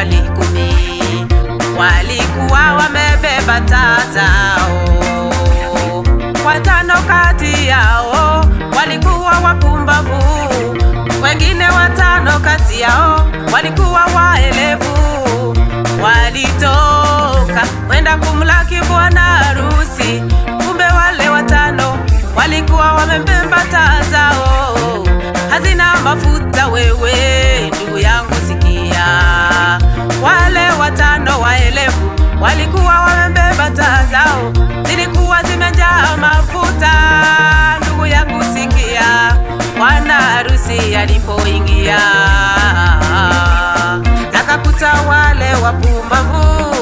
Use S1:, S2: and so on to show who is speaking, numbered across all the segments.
S1: wali 10 walikuwa wamebeba taa zao. 5 kati yao walikuwa wapumbavu, wengine 5 kati yao walikuwa waelevu. Walitoka kwenda kumlaki bwana harusi, kumbe wale 5 walikuwa wamebeba taa zao hazina mafuta. Wewe ndugu yangu sikia, wale 5 waelevu walikuwa wamebeba taa zao zilikuwa zimejaa mafuta. Ndugu yangu sikia, bwana harusi alipoingia akakuta wale wapumbavu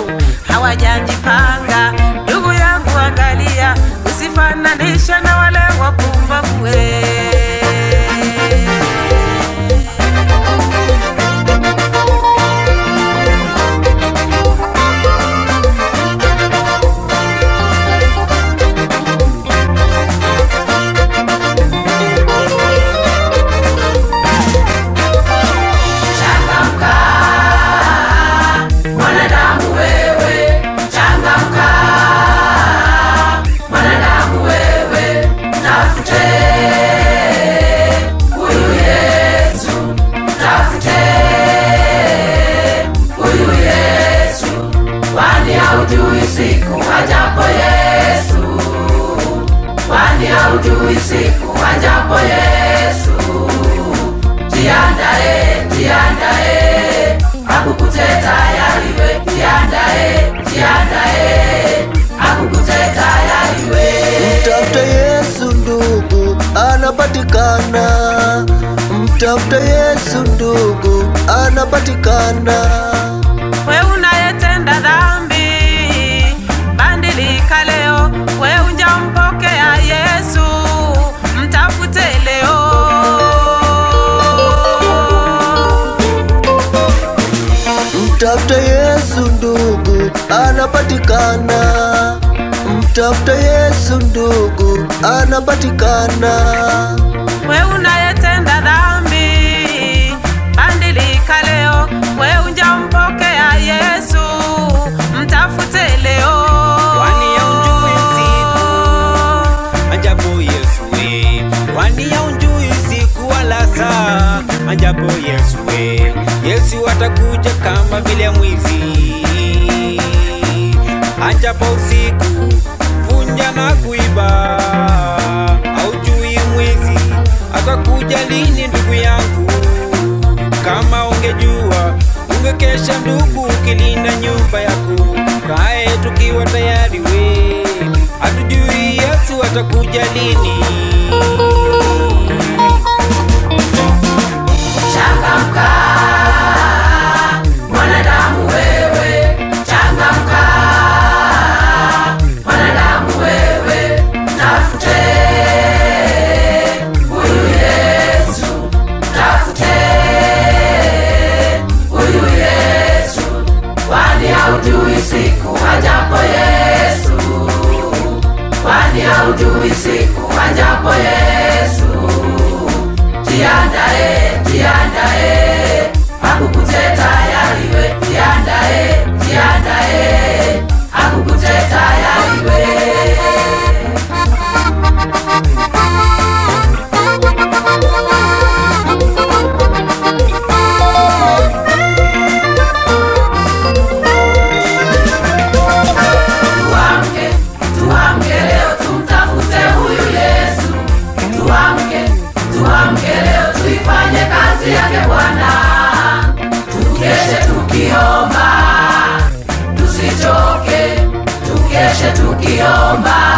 S1: hawajajipanga. Ndugu yangu angalia, usifananisha na wale wapumbavu.
S2: Haujui siku ajapo Yesu. Jiandae, jiandae, akukute tayari we. Jiandae, jiandae, akukute tayari we.
S3: Mtafute Yesu ndugu, anapatikana. Mtafute Yesu ndugu, anapatikana.
S1: Wewe unayetenda dhambi, badilika leo. Wewe unjampokea Yesu, mtafute leo.
S3: Mtafute Yesu ndugu, anapatikana. Mtafute Yesu ndugu, anapatikana.
S1: Wewe unayetenda dhambi, badilika leo. Wewe unjampokea Yesu, mtafute leo.
S4: Kwani haujui siku ajapo Yesu we. Kwani haujui siku wala saa ajapo Yesu we. Yesu atakuja kama vile mwizi, ajapo usiku vunja na kuiba. Haujui mwizi atakuja lini ndugu yangu. Kama ungejua ungekesha ndugu, ukilinda nyumba yako. Kae tukiwa tayari we, hatujui Yesu atakuja lini.
S2: Changamka mwanadamu wewe, changamka mwanadamu wewe, tafute huyu Yesu, tafute huyu Yesu. Kwani haujui siku ajapo Yesu. Kwani haujui siku ajapo Yesu. Jiandae, jiandae, akukute tayari we. Jiandae, jiandae, akukute tayari we. Tuamke, tuamke leo tumtafute huyu Yesu. Tuamke, tuamke leo tuifanye kazi yake Bwana. Tukeshe tukiomba, tusichoke, tukeshe tukiomba.